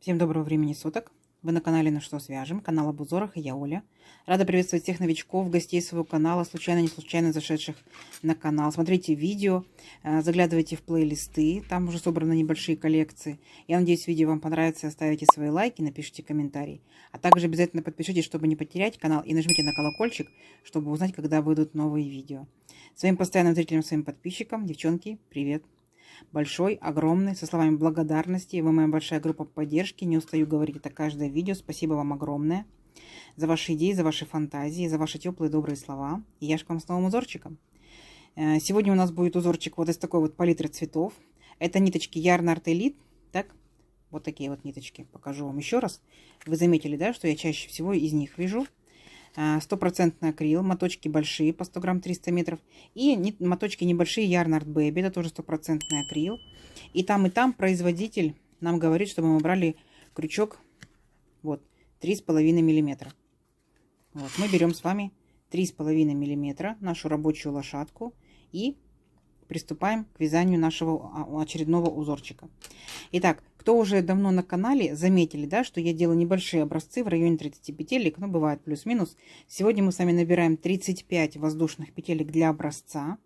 Всем доброго времени суток. Вы на канале «Ну что, свяжем», канал об узорах, и я Оля. Рада приветствовать всех новичков, гостей своего канала, случайно, не случайно зашедших на канал. Смотрите видео, заглядывайте в плейлисты, там уже собраны небольшие коллекции. Я надеюсь, видео вам понравится, оставите свои лайки, напишите комментарии. А также обязательно подпишитесь, чтобы не потерять канал, и нажмите на колокольчик, чтобы узнать, когда выйдут новые видео. Своим постоянным зрителям, своим подписчикам, девчонки, привет! Большой, огромный, со словами благодарности. Вы моя большая группа поддержки. Не устаю говорить это каждое видео. Спасибо вам огромное за ваши идеи, за ваши фантазии, за ваши теплые добрые слова. И я же к вам с новым узорчиком. Сегодня у нас будет узорчик вот из такой вот палитры цветов. Это ниточки Yarn Art Elite. Так, вот такие вот ниточки. Покажу вам еще раз. Вы заметили, да, что я чаще всего из них вяжу. 100% акрил, моточки большие по 100 грамм 300 метров. И моточки небольшие Yarn Art Baby, это тоже 100% акрил. И там производитель нам говорит, чтобы мы брали крючок вот 3,5 миллиметра. Вот, мы берем с вами 3,5 миллиметра, нашу рабочую лошадку, и приступаем к вязанию нашего очередного узорчика. Итак, кто уже давно на канале, заметили, да, что я делаю небольшие образцы в районе 30 петелек, но бывает плюс-минус. Сегодня мы с вами набираем 35 воздушных петелек для образца,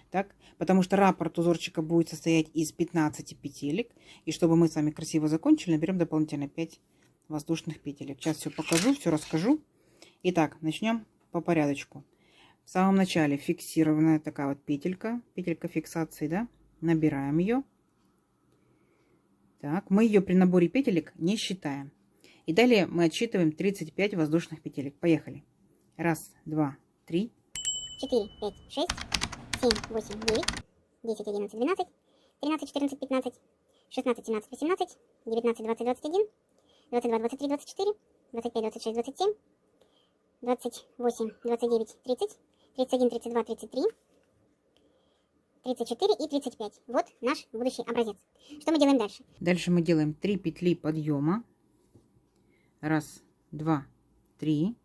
так, потому что раппорт узорчика будет состоять из 15 петелек. И чтобы мы с вами красиво закончили, наберем дополнительно 5 воздушных петелек. Сейчас все покажу, все расскажу. Итак, начнем по порядочку. В самом начале фиксированная такая вот петелька фиксации, да, набираем ее. Так, мы ее при наборе петелек не считаем. И далее мы отсчитываем 35 воздушных петелек. Поехали. 1, 2, 3, 4, 5, 6, 7, 8, 9, 10, 11, 12, 13, 14, 15, 16, 17, 18, 19, 20, 21, 22, 23, 24, 25, 26, 27, 28, 29, 30, 31, 32, 33, 34 и 35. Вот наш будущий образец. Что мы делаем дальше? Дальше мы делаем 3 петли подъема. 1, 2, 3.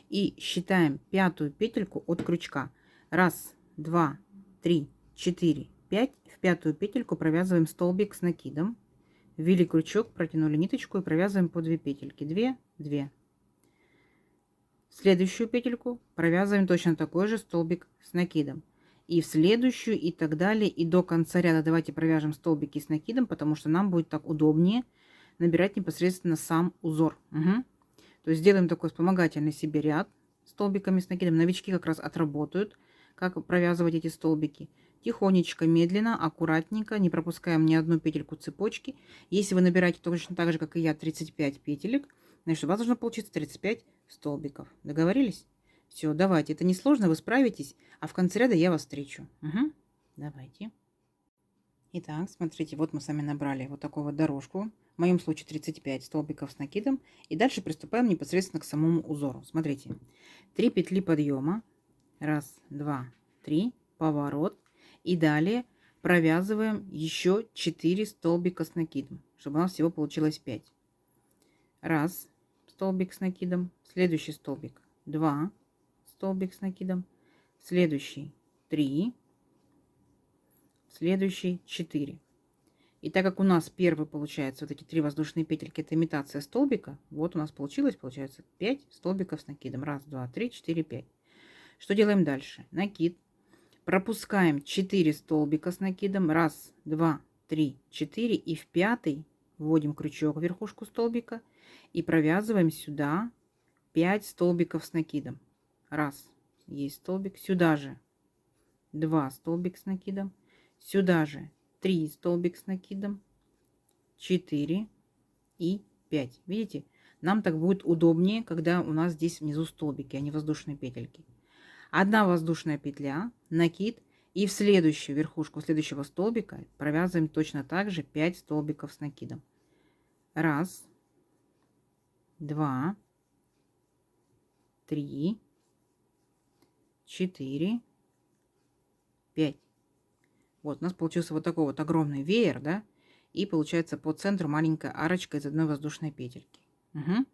И считаем пятую петельку от крючка. 1, 2, 3, 4, 5. В пятую петельку провязываем столбик с накидом. Ввели крючок, протянули ниточку и провязываем по 2 петельки. 2, 2. В следующую петельку провязываем точно такой же столбик с накидом. И в следующую, и так далее, и до конца ряда давайте провяжем столбики с накидом, потому что нам будет так удобнее набирать непосредственно сам узор. Угу. То есть сделаем такой вспомогательный себе ряд столбиками с накидом. Новички как раз отработают, как провязывать эти столбики. Тихонечко, медленно, аккуратненько, не пропускаем ни одну петельку цепочки. Если вы набираете точно так же, как и я, 35 петелек, значит, у вас должно получиться 35 столбиков. Договорились? Все, давайте. Это несложно, вы справитесь. А в конце ряда я вас встречу. Угу. Давайте. Итак, смотрите, вот мы сами набрали вот такую вот дорожку. В моем случае 35 столбиков с накидом. И дальше приступаем непосредственно к самому узору. Смотрите. 3 петли подъема. 1, 2, 3. Поворот. И далее провязываем еще 4 столбика с накидом, чтобы у нас всего получилось 5. 1 столбик с накидом. Следующий столбик 2 столбик с накидом, следующий 3, следующий 4. И так как у нас первый получается вот эти 3 воздушные петельки, это имитация столбика, вот у нас получается 5 столбиков с накидом. 1, 2, 3, 4, 5. Что делаем дальше? Накид. Пропускаем 4 столбика с накидом. 1, 2, 3, 4. И в пятый вводим крючок в верхушку столбика и провязываем сюда 5 столбиков с накидом. 1, есть столбик, сюда же 2 столбик с накидом, сюда же 3 столбик с накидом, 4 и 5. Видите, нам так будет удобнее, когда у нас здесь внизу столбики, а не воздушные петельки. Одна воздушная петля, накид, и в следующую верхушку следующего столбика провязываем точно так же 5 столбиков с накидом. 1, 2, 3, 4, 5. Вот у нас получился вот такой вот огромный веер, да, и получается по центру маленькая арочка из одной воздушной петельки. Угу.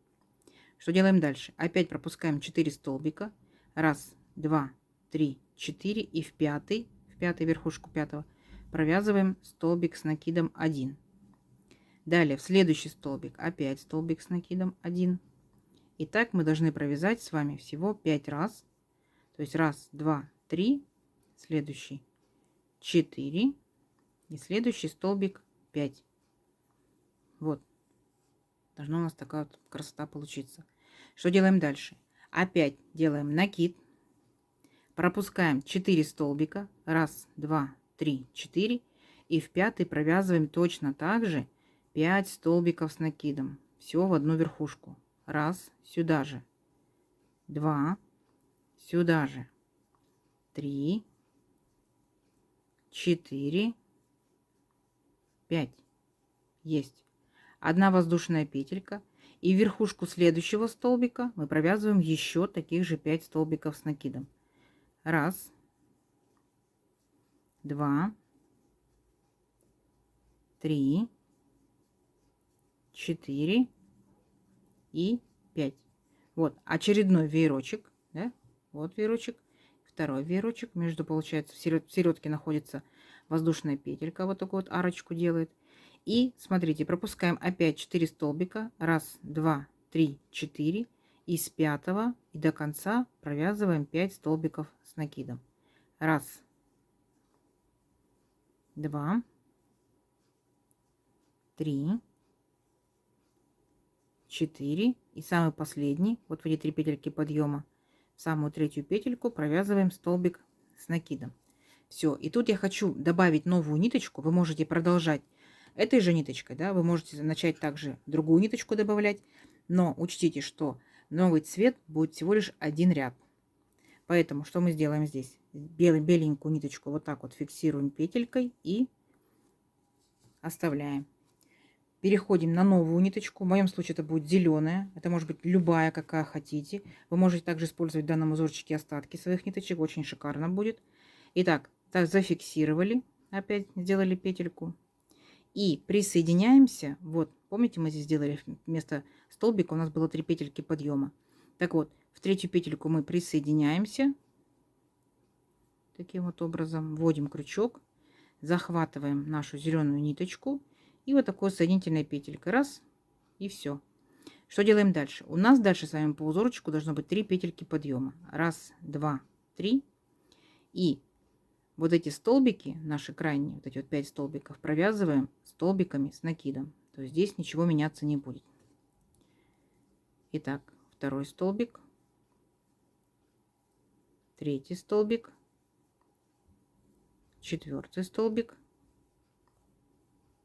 Что делаем дальше? Опять пропускаем 4 столбика. 1, 2, 3, 4 и в пятый верхушку пятого провязываем столбик с накидом 1. Далее в следующий столбик опять столбик с накидом 1. И так мы должны провязать с вами всего 5 раз. То есть 1, 2, 3, следующий 4 и следующий столбик 5. Вот. Должна у нас такая вот красота получиться. Что делаем дальше? Опять делаем накид. Пропускаем 4 столбика. 1, 2, 3, 4. И в 5 провязываем точно так же 5 столбиков с накидом. Все в одну верхушку. 1, сюда же. 2, сюда же. 3, 4, 5. Есть. 1 воздушная петелька. И в верхушку следующего столбика мы провязываем еще таких же 5 столбиков с накидом. 1, 2, 3, 4 и 5. Вот очередной веерочек, да? Вот веерочек, второй веерочек. Между, получается, в середке находится воздушная петелька. Вот такую вот арочку делает. И смотрите, пропускаем опять 4 столбика. 1, 2, 3, 4. И с 5 и до конца провязываем 5 столбиков с накидом. 1, 2, 3, 4. И самый последний, вот в эти 3 петельки подъема, в самую 3-ю петельку провязываем столбик с накидом. Все. И тут я хочу добавить новую ниточку. Вы можете продолжать этой же ниточкой, да, вы можете начать также другую ниточку добавлять, но учтите, что новый цвет будет всего лишь 1 ряд. Поэтому что мы сделаем здесь? Беленькую ниточку вот так вот фиксируем петелькой и оставляем. Переходим на новую ниточку. В моем случае это будет зеленая. Это может быть любая, какая хотите. Вы можете также использовать в данном узорчике остатки своих ниточек. Очень шикарно будет. Итак, так зафиксировали. Опять сделали петельку. И присоединяемся. Вот, помните, мы здесь сделали вместо столбика у нас было 3 петельки подъема. Так вот, в 3-ю петельку мы присоединяемся. Таким вот образом вводим крючок, захватываем нашу зеленую ниточку и вот такой соединительной петелькой. Раз, и все. Что делаем дальше? У нас дальше с вами по узорчику должно быть 3 петельки подъема. 1, 2, 3. И вот эти столбики, наши крайние, вот эти вот 5 столбиков, провязываем столбиками с накидом. То есть здесь ничего меняться не будет. Итак, 2-й столбик, 3-й столбик, 4-й столбик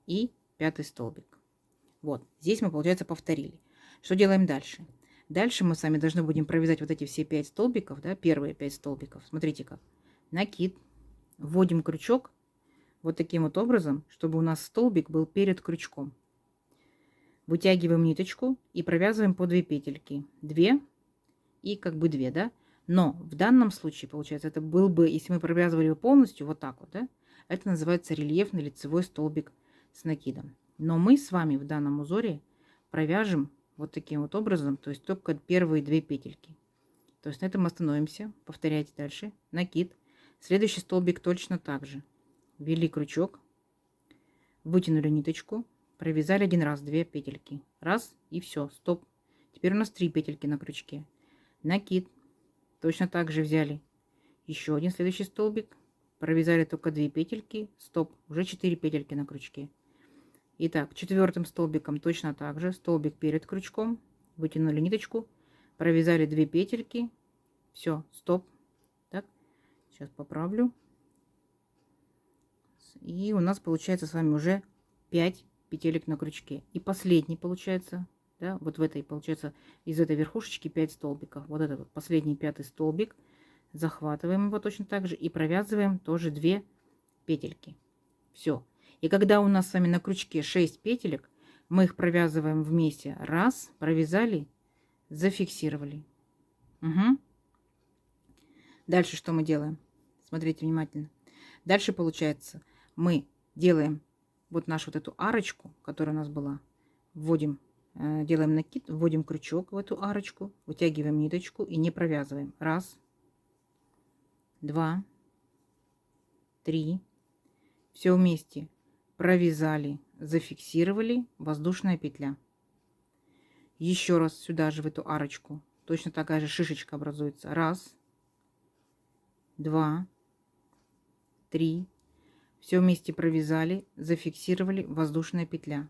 и 5-й столбик. Вот, здесь мы, получается, повторили. Что делаем дальше? Дальше мы с вами должны будем провязать вот эти все 5 столбиков, да, первые 5 столбиков. Смотрите как. Накид. Вводим крючок вот таким вот образом, чтобы у нас столбик был перед крючком. Вытягиваем ниточку и провязываем по 2 петельки. 2 и как бы 2, да? Но в данном случае, получается, это был бы, если мы провязывали его полностью, вот так вот, да? Это называется рельефный лицевой столбик с накидом. Но мы с вами в данном узоре провяжем вот таким вот образом, то есть только первые 2 петельки. То есть на этом остановимся. Повторяйте дальше. Накид. Следующий столбик точно так же. Ввели крючок, вытянули ниточку, провязали 1 раз 2 петельки. Раз и все, стоп. Теперь у нас 3 петельки на крючке. Накид. Точно так же взяли еще один следующий столбик, провязали только 2 петельки, стоп, уже 4 петельки на крючке. Итак, 4-м столбиком точно так же, столбик перед крючком, вытянули ниточку, провязали 2 петельки, все, стоп. Так, сейчас поправлю. И у нас получается с вами уже 5 петелек на крючке. И последний получается, да, вот в этой, получается, из этой верхушечки 5 столбиков. Вот этот вот последний 5-й столбик. Захватываем его точно так же и провязываем тоже 2 петельки. Все. И когда у нас с вами на крючке 6 петелек, мы их провязываем вместе. Раз, провязали, зафиксировали. Угу. Дальше что мы делаем? Смотрите внимательно. Дальше получается, мы делаем вот нашу вот эту арочку, которая у нас была, вводим, делаем накид, вводим крючок в эту арочку, вытягиваем ниточку и не провязываем. Раз, 2, 3, все вместе провязали, зафиксировали, воздушная петля. Еще раз сюда же в эту арочку. Точно такая же шишечка образуется. Раз, два, три. Все вместе провязали, зафиксировали, воздушная петля.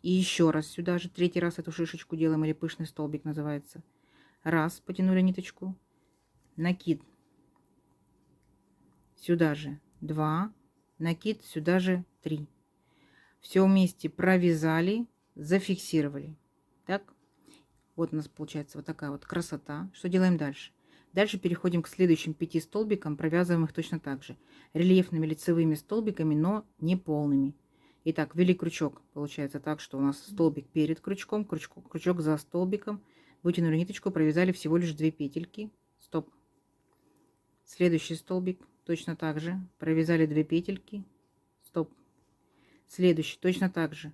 И еще раз сюда же, третий раз эту шишечку делаем, или пышный столбик называется. Раз, потянули ниточку, накид. Сюда же 2, накид, сюда же 3. Все вместе провязали, зафиксировали. Так, вот у нас получается вот такая вот красота. Что делаем дальше? Дальше переходим к следующим 5 столбикам, провязываем их точно так же. Рельефными лицевыми столбиками, но не полными. Итак, ввели крючок. Получается так, что у нас столбик перед крючком, крючок за столбиком. Вытянули ниточку, провязали всего лишь 2 петельки. Стоп. Следующий столбик. Точно так же провязали 2 петельки. Стоп. Следующий точно так же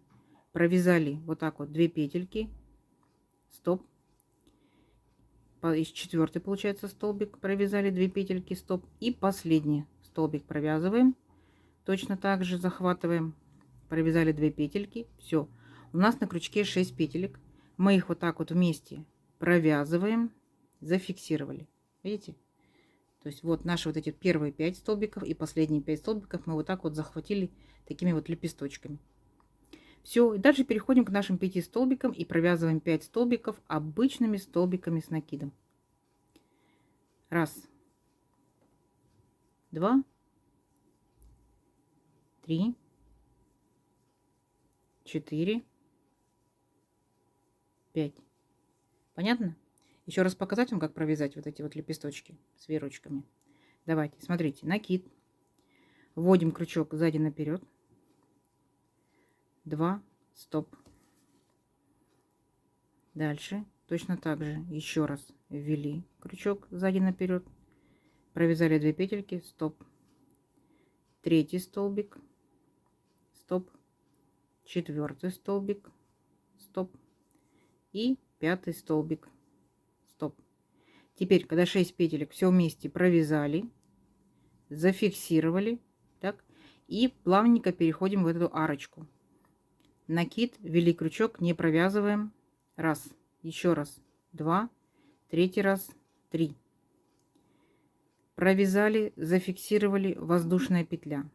провязали вот так вот 2 петельки. Стоп. Из четвертый получается столбик провязали 2 петельки. Стоп. И последний столбик провязываем. Точно так же захватываем. Провязали 2 петельки. Все. У нас на крючке 6 петелек. Мы их вот так вот вместе провязываем. Зафиксировали. Видите? То есть вот наши вот эти первые 5 столбиков и последние 5 столбиков мы вот так вот захватили такими вот лепесточками. Все, и дальше переходим к нашим 5 столбикам и провязываем 5 столбиков обычными столбиками с накидом. Раз, два, три, 4, 5. Понятно? Еще раз показать вам, как провязать вот эти вот лепесточки с веерочками. Давайте, смотрите, накид. Вводим крючок сзади наперед. 2, стоп. Дальше точно так же еще раз ввели крючок сзади наперед. Провязали 2 петельки, стоп. Третий столбик, стоп. Четвертый столбик, стоп. И 5 столбик. Стоп. Теперь, когда 6 петелек все вместе провязали, зафиксировали, так, и плавненько переходим в эту арочку. Накид, ввели крючок, не провязываем. Раз, еще раз, 2, третий раз, 3. Провязали, зафиксировали, воздушная петля.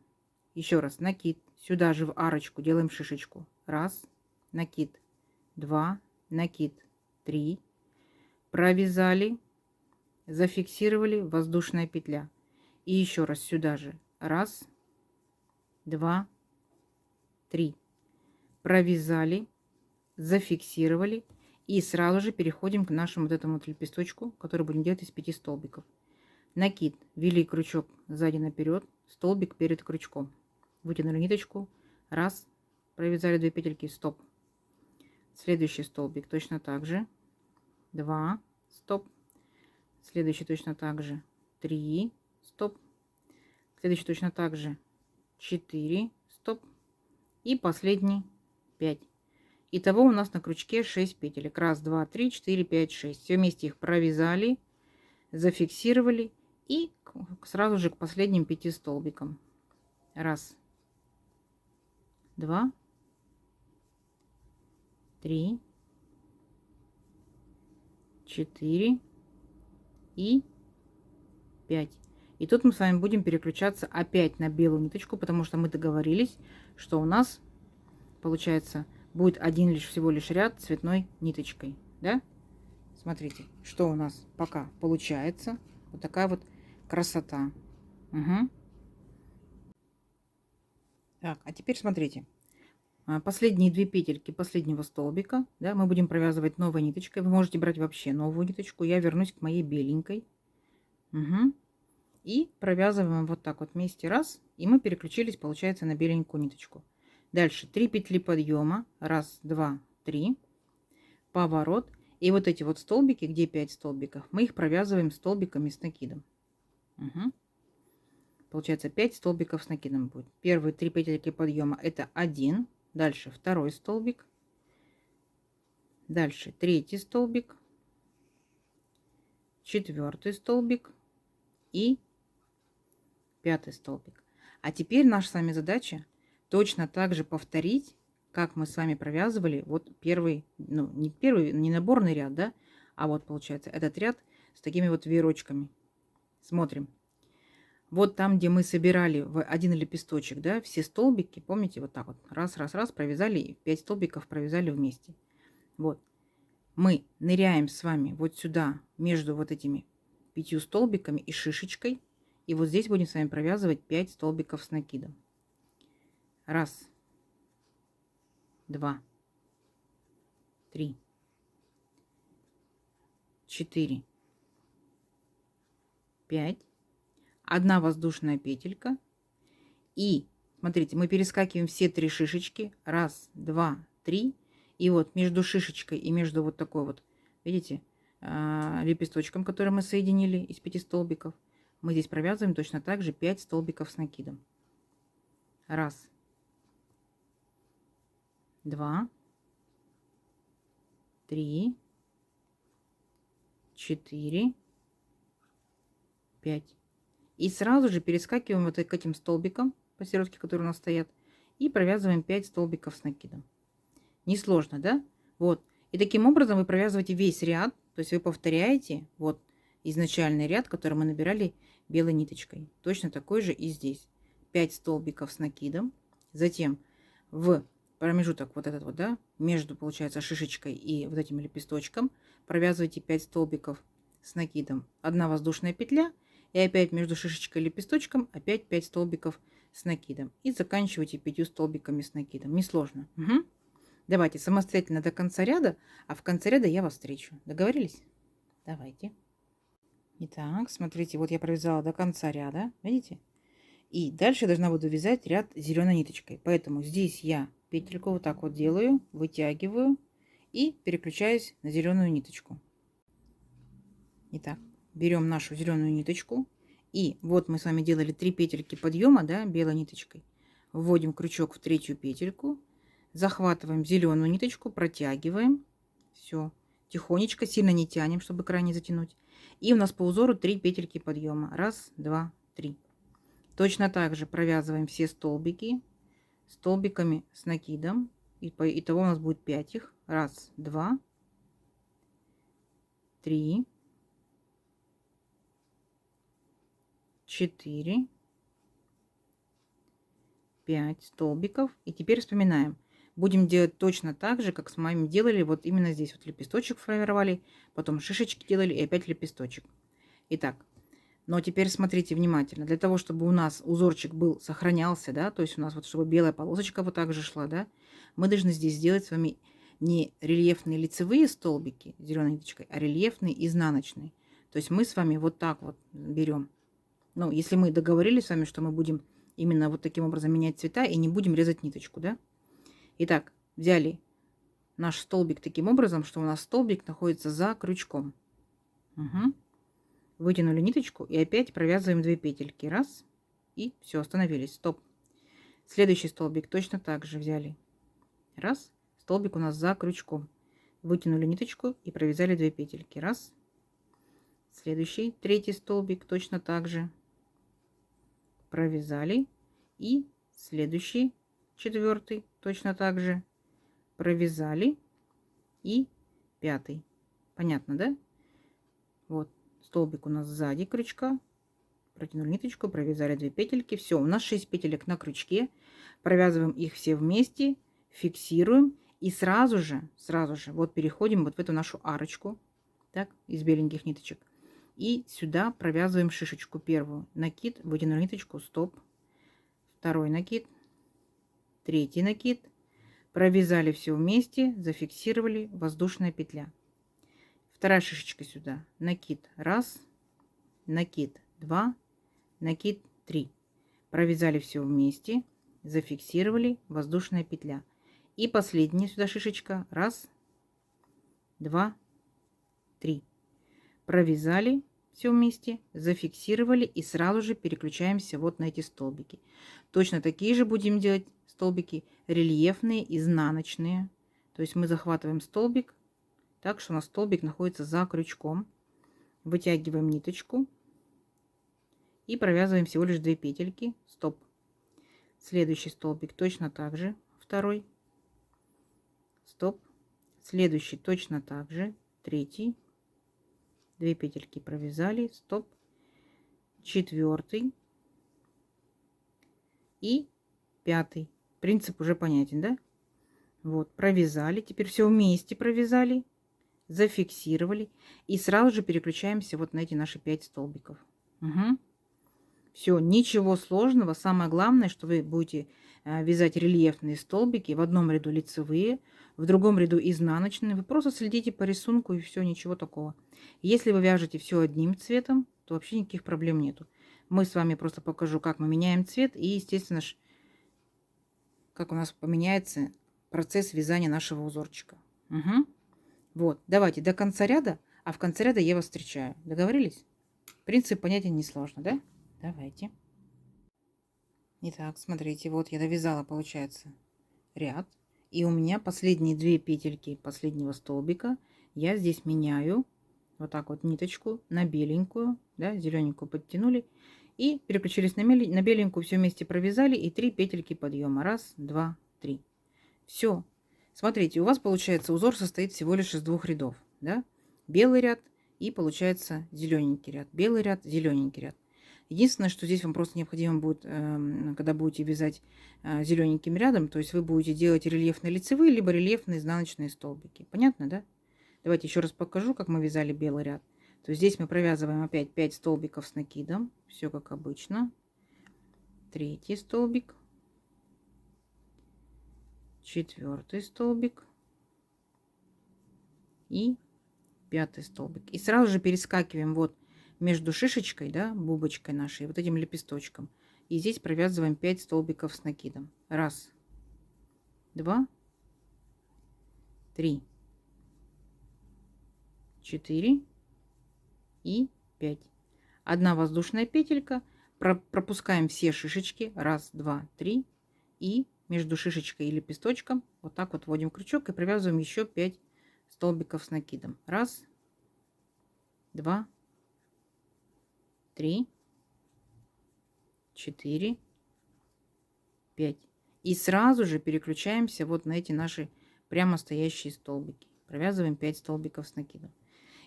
Еще раз, накид, сюда же в арочку делаем шишечку. Раз, накид, 2, накид, 3. Провязали, зафиксировали, воздушная петля. И еще раз сюда же. Раз, 2, 3. Провязали, зафиксировали. И сразу же переходим к нашему вот этому вот лепесточку, который будем делать из 5 столбиков. Накид, ввели крючок сзади наперед, столбик перед крючком. Вытянули ниточку. Раз, провязали 2 петельки, стоп. Следующий столбик точно так же. 2, стоп. Следующий точно так же 3, стоп. Следующий точно так же 4, стоп. И последний 5. Итого у нас на крючке 6 петелек. Раз, два, три, 4, 5, 6. Все вместе их провязали, зафиксировали и сразу же к последним 5 столбикам. Раз, два, 3, 4 и 5. И тут мы с вами будем переключаться опять на белую ниточку, потому что мы договорились, что у нас получается будет всего лишь ряд цветной ниточкой, да? Смотрите, что у нас пока получается. Вот такая вот красота. Угу. Так, а теперь смотрите. Последние 2 петельки последнего столбика, да, мы будем провязывать новой ниточкой. Вы можете брать вообще новую ниточку. Я вернусь к моей беленькой. Угу. И провязываем вот так вот вместе. Раз. И мы переключились, получается, на беленькую ниточку. Дальше 3 петли подъема. Раз, два, 3. Поворот. И вот эти вот столбики, где 5 столбиков, мы их провязываем столбиками с накидом. Угу. Получается 5 столбиков с накидом будет. Первые 3 петельки подъема это 1. Дальше второй столбик. Дальше третий столбик. Четвертый столбик. И 5 столбик. А теперь наша с вами задача точно так же повторить как мы с вами провязывали вот первый, ну, не первый, не наборный ряд, да, а вот получается этот ряд с такими вот веерочками. Смотрим. Вот там, где мы собирали в один лепесточек, да, все столбики, помните, вот так вот, раз, раз, раз, провязали, и 5 столбиков провязали вместе. Вот. Мы ныряем с вами вот сюда, между вот этими 5 столбиками и шишечкой, и вот здесь будем с вами провязывать 5 столбиков с накидом. Раз, два, три, 4, 5. Одна воздушная петелька. И смотрите, мы перескакиваем все 3 шишечки. Раз, два, три. И вот между шишечкой и между вот такой вот, видите, лепесточком, который мы соединили из 5 столбиков, мы здесь провязываем точно так же 5 столбиков с накидом. Раз, два, три, 4, 5. И сразу же перескакиваем вот к этим столбикам, посередке, которые у нас стоят, и провязываем 5 столбиков с накидом. Несложно, да? Вот. И таким образом вы провязываете весь ряд, то есть вы повторяете вот изначальный ряд, который мы набирали белой ниточкой. Точно такой же и здесь. 5 столбиков с накидом. Затем в промежуток вот этот вот, да, между, получается, шишечкой и вот этим лепесточком провязывайте 5 столбиков с накидом. 1 воздушная петля. И опять между шишечкой и лепесточком опять 5 столбиков с накидом. И заканчивайте 5 столбиками с накидом. Несложно. Угу. Давайте самостоятельно до конца ряда, а в конце ряда я вас встречу. Договорились? Давайте. Итак, смотрите, вот я провязала до конца ряда. Видите? И дальше я должна буду вязать ряд зеленой ниточкой. Поэтому здесь я петельку вот так вот делаю, вытягиваю и переключаюсь на зеленую ниточку. Итак, берем нашу зеленую ниточку. И вот мы с вами делали 3 петельки подъема, да, белой ниточкой. Вводим крючок в 3-ю петельку. Захватываем зеленую ниточку, протягиваем. Все. Тихонечко, сильно не тянем, чтобы край не затянуть. И у нас по узору 3 петельки подъема. Раз, два, три. Точно так же провязываем все столбики столбиками с накидом. И итого у нас будет 5 их. Раз, два, три, 4, 5 столбиков. И теперь вспоминаем. Будем делать точно так же, как с вами делали. Вот именно здесь вот лепесточек формировали, потом шишечки делали и опять лепесточек. Итак, но теперь смотрите внимательно. Для того, чтобы у нас узорчик был, сохранялся, да, то есть у нас вот, чтобы белая полосочка вот так же шла, да, мы должны здесь сделать с вами не рельефные лицевые столбики зеленой ниточкой, а рельефные изнаночные. То есть мы с вами вот так вот берем. Ну, если мы договорились с вами, что мы будем именно вот таким образом менять цвета и не будем резать ниточку, да. Итак, взяли наш столбик таким образом, что у нас столбик находится за крючком. Угу. Вытянули ниточку и опять провязываем 2 петельки. Раз. И все, остановились. Стоп. Следующий столбик точно так же взяли. Раз. Столбик у нас за крючком. Вытянули ниточку и провязали 2 петельки. Раз. Следующий, 3-й столбик точно так же. Провязали. И следующий, 4-й, точно так же провязали. И 5-й. Понятно, да? Вот столбик у нас сзади крючка. Протянули ниточку, провязали 2 петельки. Все, у нас 6 петелек на крючке. Провязываем их все вместе, фиксируем. И сразу же вот переходим вот в эту нашу арочку, так, из беленьких ниточек. И сюда провязываем шишечку первую. Накид, вытянули ниточку, стоп. 2-й накид. 3-й накид. Провязали все вместе, зафиксировали, воздушная петля. 2-я шишечка сюда. Накид 1, накид 2, накид 3. Провязали все вместе, зафиксировали, воздушная петля. И последняя сюда шишечка. 1, 2, 3. Провязали все вместе, зафиксировали и сразу же переключаемся вот на эти столбики. Точно такие же будем делать столбики рельефные, изнаночные. То есть мы захватываем столбик так, что у нас столбик находится за крючком. Вытягиваем ниточку и провязываем всего лишь 2 петельки. Стоп. Следующий столбик точно так же, 2-й. стоп. Следующий точно так же. Третий. 2 петельки провязали, стоп. Четвертый. И пятый. Принцип уже понятен, да? Вот, провязали. Теперь все вместе провязали. Зафиксировали. И сразу же переключаемся вот на эти наши 5 столбиков. Угу. Все, ничего сложного. Самое главное, что вы будете вязать рельефные столбики. В одном ряду лицевые, в другом ряду изнаночные. Вы просто следите по рисунку, и все, ничего такого. Если вы вяжете все одним цветом, то вообще никаких проблем нету. Мы с вами просто покажу, как мы меняем цвет. И, естественно, как у нас поменяется процесс вязания нашего узорчика. Угу. Вот, давайте до конца ряда, а в конце ряда я вас встречаю. Договорились? Принцип понятен несложно, да? Давайте. Итак, смотрите, вот я довязала, получается, ряд. И у меня последние 2 петельки последнего столбика я здесь меняю вот так вот ниточку на беленькую, да, зелененькую подтянули и переключились на беленькую, все вместе провязали и 3 петельки подъема. 1, 2, 3. Все. Смотрите, у вас получается узор состоит всего лишь из 2 рядов, да? Белый ряд и получается зелененький ряд, белый ряд, зелененький ряд. Единственное, что здесь вам просто необходимо будет, когда будете вязать зелененьким рядом, то есть вы будете делать рельефные лицевые, либо рельефные изнаночные столбики. Понятно, да? Давайте еще раз покажу, как мы вязали белый ряд. То есть здесь мы провязываем опять 5 столбиков с накидом, все как обычно. 3 столбик, 4 столбик и 5 столбик. И сразу же перескакиваем вот между шишечкой, да, бубочкой нашей, вот этим лепесточком. И здесь провязываем 5 столбиков с накидом. 1, 2, 3, 4 и 5. 1 воздушная петелька. Пропускаем все шишечки. 1, 2, 3. И между шишечкой и лепесточком вот так вот вводим крючок и провязываем еще 5 столбиков с накидом. 1, 2, 3, 4, 5. И сразу же переключаемся вот на эти наши прямо стоящие столбики. Провязываем 5 столбиков с накидом.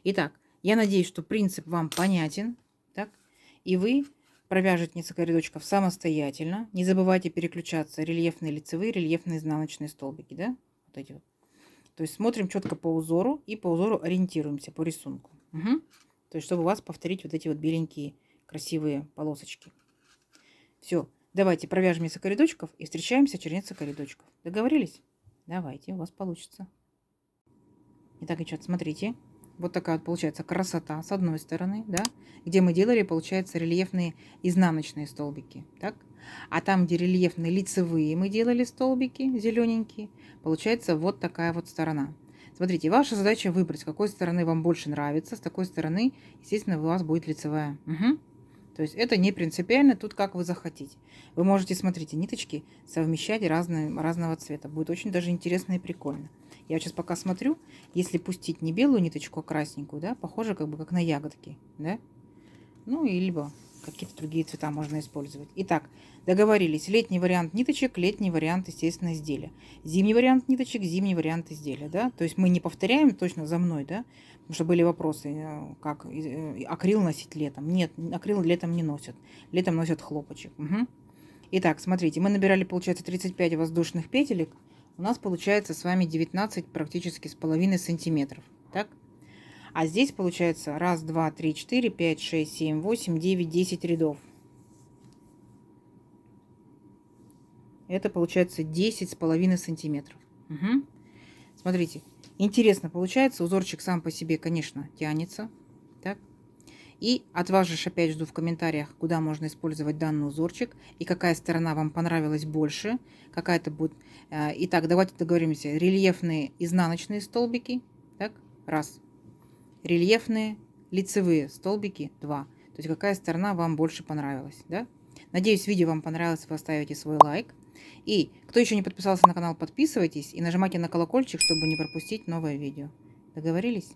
Итак, я надеюсь, что принцип вам понятен. Так? И вы провяжете несколько рядочков самостоятельно. Не забывайте переключаться рельефные лицевые, рельефные изнаночные столбики. Да? Вот эти вот. То есть смотрим четко по узору и по узору ориентируемся по рисунку. Угу. То есть чтобы у вас повторить вот эти вот беленькие красивые полосочки. Все, давайте провяжем несколько рядочков и встречаемся через несколько рядочков. Договорились? Давайте, у вас получится. Итак, девчат, смотрите. Вот такая вот получается красота с одной стороны, да, где мы делали, получается, рельефные изнаночные столбики, так? А там, где рельефные лицевые мы делали столбики, зелененькие, получается вот такая вот сторона. Смотрите, ваша задача выбрать, с какой стороны вам больше нравится. С такой стороны, естественно, у вас будет лицевая. Угу. То есть это не принципиально, тут как вы захотите. Вы можете, смотрите, ниточки совмещать разного цвета. Будет очень даже интересно и прикольно. Я сейчас пока смотрю, если пустить не белую ниточку, а красненькую, да, похоже как на ягодки, да. Ну, и либо какие-то другие цвета можно использовать. Итак, договорились. Летний вариант ниточек, летний вариант, естественно, изделия. Зимний вариант ниточек, зимний вариант изделия, да. То есть мы не повторяем точно за мной, да, потому что были вопросы, как акрил носить летом. Нет, акрил летом не носят. Летом носят хлопочек. Угу. Итак, смотрите, мы набирали, получается, 35 воздушных петелек. У нас получается с вами 19 практически с половиной сантиметров. Так? А здесь получается 1, 2, 3, 4, 5, 6, 7, 8, 9, 10 рядов. Это получается 10 с половиной сантиметров. Угу. Смотрите, интересно получается. Узорчик сам по себе, конечно, тянется. Так? И от вас же опять жду в комментариях, куда можно использовать данный узорчик и какая сторона вам понравилась больше. Какая-то будет. Итак, давайте договоримся. Рельефные изнаночные столбики. Так, 1. Рельефные лицевые столбики 2. То есть какая сторона вам больше понравилась. Да? Надеюсь, видео вам понравилось. Вы оставите свой лайк. И кто еще не подписался на канал, подписывайтесь и нажимайте на колокольчик, чтобы не пропустить новое видео. Договорились?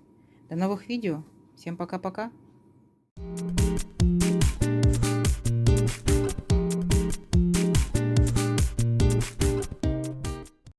До новых видео. Всем пока-пока.